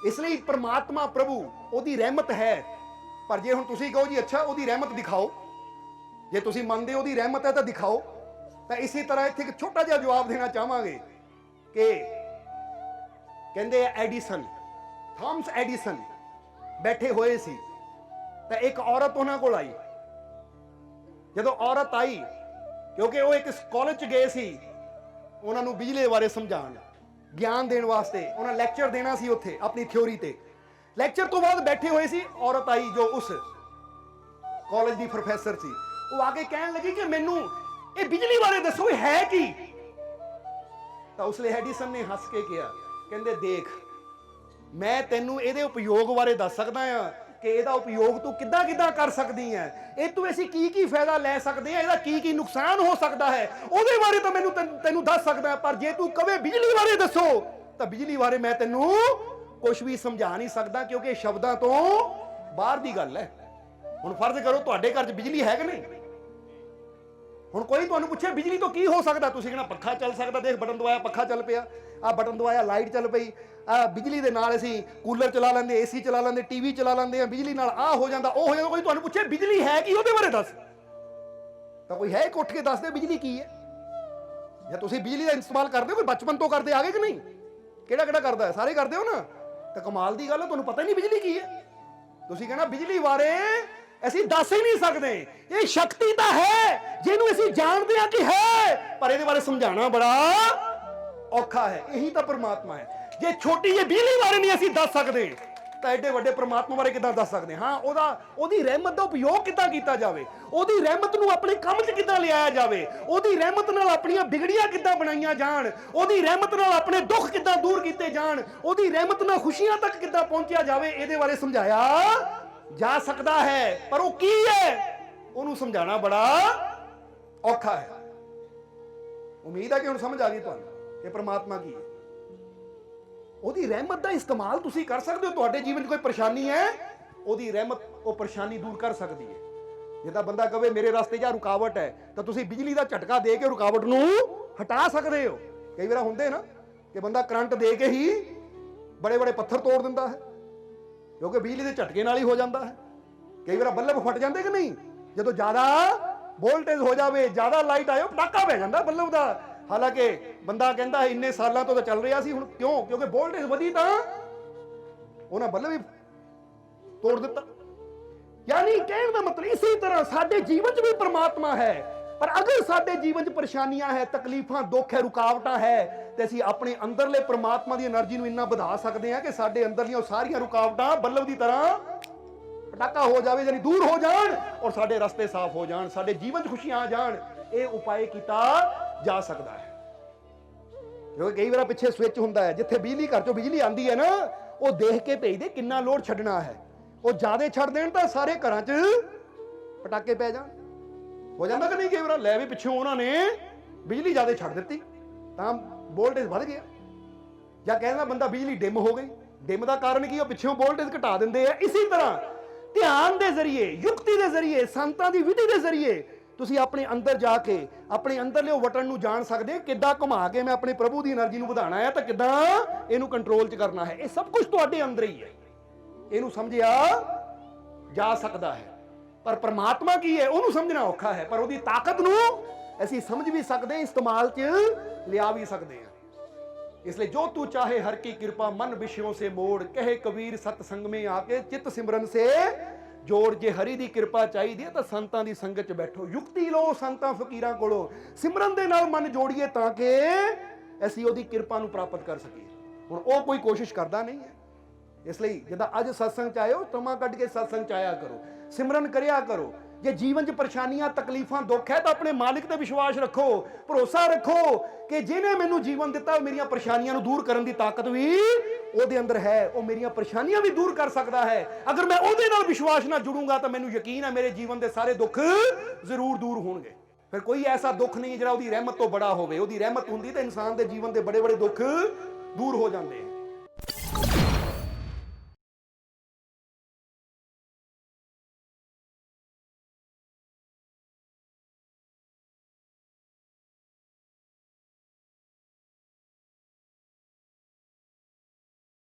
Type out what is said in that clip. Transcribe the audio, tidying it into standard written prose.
इसलिए परमात्मा प्रभु ओदी रहमत है। पर जे हुण तुसीं कहो जी अच्छा ओदी रहमत दिखाओ, जे तुसीं मनदे ओदी रहमत है तो दिखाओ। तो इसी तरह इत्थे एक छोटा जिहा जवाब देना चाहांगे कि कहंदे एडिसन, थॉमस एडिसन बैठे होए सी तो एक औरत उन्हां कोल आई। जदों औरत आई, क्योंकि वो एक कॉलेज च गए सी उन्होंने बिजली बारे समझाण, ज्ञान देने वास्ते उन्हें लैक्चर देना सी उत्थे अपनी थ्योरी ते। लैक्चर तो बाद बैठे हुए सी, औरत आई जो उस कॉलेज की प्रोफैसर सी, वो आके कहन लगी कि मैनू ये बिजली बारे दसो है की। तो उसले एडिसन ने हस के कहा, कहंदे देख मैं तैनू इहदे उपयोग बारे दस सकदा हां कि इहदा उपयोग तू किद्दां किद्दां कर सकदी है, इह तू असीं की फायदा लै सकदे हां, इहदा की नुकसान हो सकदा है, उहदे बारे तो मैनू तैनू दस सकदा। पर जे तू कवे बिजली बारे दसो तो बिजली बारे मैं तैनू कुछ भी समझा नहीं सकदा, क्योंकि शब्दां तो बाहर दी गल है। हुण फर्ज करो तुहाडे घर च बिजली है कि नहीं, हुण कोई तुहानू पुछे बिजली तो की हो सकदा, तुसीं कहना पक्खा चल सकदा, देख बटन दबाया पक्खा चल पिया, आ बटन दबाया लाइट चल पई, आ बिजली दे नाल असीं कूलर चला लैंदे, एसी चला लैंदे, टीवी चला लैंदे आ, बिजली नाल आ हो जांदा ओ हो जांदा। कोई तुहानू पुछे बिजली है की, ओहदे बारे दस, तां कोई है एक उठ के दस दे बिजली की है। जे तुसीं बिजली दा इस्तेमाल करदे हो, कोई बचपन तो करदे आ गए कि नहीं, किहड़ा किहड़ा करदा है, सारे करदे हो ना, तो कमाल दी गल है तुहानू पता ही नहीं बिजली की है। तुसीं कहना बिजली बारे ਅਸੀਂ ਦੱਸ ਹੀ ਨਹੀਂ ਸਕਦੇ, ਇਹ ਸ਼ਕਤੀ ਤਾਂ ਹੈ ਜਿਹਨੂੰ ਅਸੀਂ ਜਾਣਦੇ ਹਾਂ ਕਿ ਹੈ, ਪਰ ਇਹਦੇ ਬਾਰੇ ਸਮਝਾਉਣਾ ਬੜਾ ਔਖਾ ਹੈ। ਇਹੀ ਤਾਂ ਪਰਮਾਤਮਾ ਹੈ। ਜੇ ਛੋਟੀ ਜਿਹੀ ਬਿਜਲੀ ਬਾਰੇ ਨਹੀਂ ਅਸੀਂ ਦੱਸ ਸਕਦੇ ਤਾਂ ਐਡੇ ਵੱਡੇ ਪਰਮਾਤਮਾ ਬਾਰੇ ਕਿੱਦਾਂ ਦੱਸ ਸਕਦੇ ਹਾਂ। ਉਹਦੀ ਰਹਿਮਤ ਦਾ ਉਪਯੋਗ ਕਿੱਦਾਂ ਕੀਤਾ ਜਾਵੇ, ਉਹਦੀ ਰਹਿਮਤ ਨੂੰ ਆਪਣੇ ਕੰਮ 'ਚ ਕਿੱਦਾਂ ਲਿਆਇਆ ਜਾਵੇ, ਉਹਦੀ ਰਹਿਮਤ ਨਾਲ ਆਪਣੀਆਂ ਬਿਗੜੀਆਂ ਕਿੱਦਾਂ ਬਣਾਈਆਂ ਜਾਣ, ਉਹਦੀ ਰਹਿਮਤ ਨਾਲ ਆਪਣੇ ਦੁੱਖ ਕਿੱਦਾਂ ਦੂਰ ਕੀਤੇ ਜਾਣ, ਉਹਦੀ ਰਹਿਮਤ ਨਾਲ ਖੁਸ਼ੀਆਂ ਤੱਕ ਕਿੱਦਾਂ ਪਹੁੰਚਿਆ ਜਾਵੇ, ਇਹਦੇ ਬਾਰੇ ਸਮਝਾਇਆ जा सकता है। पर वो की है उन्होंने समझाना बड़ा औखा है। उम्मीद है कि हुण समझ आ गई तुहानू कि परमात्मा की है। ओदी रहमत का इस्तेमाल तुसीं कर सकते हो, तुहाडे जीवन में कोई परेशानी है, ओदी रहमत वो परेशानी दूर कर सकती है। जिद्दां बंदा कहे मेरे रास्ते जा रुकावट है, तो तुसीं बिजली का झटका दे के रुकावट नूं हटा सकते हो। कई बार हुंदे ना कि बंदा करंट दे के ही बड़े बड़े पत्थर तोड़ दिंदा है, क्योंकि बिजली के झटके नाल ही हो जाता है। कई बार बल्ब फट जाते कि नहीं, जो ज्यादा वोल्टेज हो जाए, ज्यादा लाइट आए, पटाका पै जाता बल्ब का। हालांकि बंदा कहता है इन्ने सालों तो चल रहा सी, हुण क्यों, क्योंकि वोल्टेज वधी तो उन्हें बल्ब ही तोड़ दिता। यानी कहने का मतलब इसी तरह साडे जीवन च भी परमात्मा है, पर अगर साडे जीवन च परेशानियां है, तकलीफां, दुख है, रुकावटां है, तो असीं अपने अंदरले परमात्मा की एनर्जी नूं इन्ना वधा सकते हैं कि साडे अंदरलियां सारियां रुकावटां बल्ब की तरह पटाका हो जाए, यानी दूर हो जान और साडे रास्ते साफ हो जान, साडे जीवन च खुशियां आ जान। ये उपाय किया जा सकता है। क्योंकि कई बार पिछे स्विच हुंदा है, जिथे बिजली घर चों बिजली आती है ना, वो देख के भेजदे कितना लोड छड्डना है, वो ज्यादा छड्ड देण तां सारे घरां च पटाके पै जाण। हो जाता कि नहीं, कई बार लै भी पिछों उन्होंने बिजली ज्यादा छड्ड दित्ती तां वोल्टेज बढ़ गया, या कहना बंदा बिजली डिम हो गई, डिम का कारण की पिछों वोल्टेज घटा देंगे। इसी तरह ध्यान के जरिए, युक्ति के जरिए, संतां की विधि के जरिए तुसीं अपने अंदर जाके अपने अंदरले बटन नूं जान सकदे, किद्दां घुमा के मैं अपने प्रभु की एनर्जी नूं वधाना है, तो किद्दां इहनूं कंट्रोल च करना है। ये सब कुछ तुहाडे अंदर ही है, इहनूं समझिया जा सकता है। पर परमात्मा की है उन्होंने समझना औखा है, पर उसकी ताकत नूं असीं समझ भी सकते हैं, इस्तेमाल च लिया भी सकते हैं। इसलिए जो तू चाहे हर की कृपा मन विषयों से मोड़, कहे कबीर सत्संग में आके चित्त सिमरन से जोड़। जे हरि दी कृपा चाहिए तो संतां दी संगत च बैठो, युक्ति लो संतां फकीरां कोलों, सिमरन दे नाल मन जोड़िए ताकि असीं ओदी कृपा नूं प्राप्त कर सकीए। हुण ओह कोई कोशिश करदा नहीं है, इसलिए जिद्दां अज सत्संग च आए हो, समां कढ के सत्संग च आया करो, सिमरन करिया करो। जे जीवन च परेशानियां, तकलीफां, दुख है तो अपने मालिक ते विश्वास रखो, भरोसा रखो कि जिन्हें मैनूं जीवन दिता मेरियां परेशानियां नूं दूर करन दी ताकत भी ਉਹਦੇ अंदर है, वो मेरियां परेशानियां भी दूर कर सकता है। अगर मैं ਉਹਦੇ ਨਾਲ विश्वास ना जुड़ूंगा तो मैनूं यकीन है मेरे जीवन के सारे दुख जरूर दूर होणगे। फिर कोई ऐसा दुख नहीं जिहड़ा ਉਹਦੀ रहमत तो बड़ा होवे। ਉਹਦੀ रहमत हुंदी तो इंसान के जीवन के बड़े बड़े दुख दूर हो जाते हैं।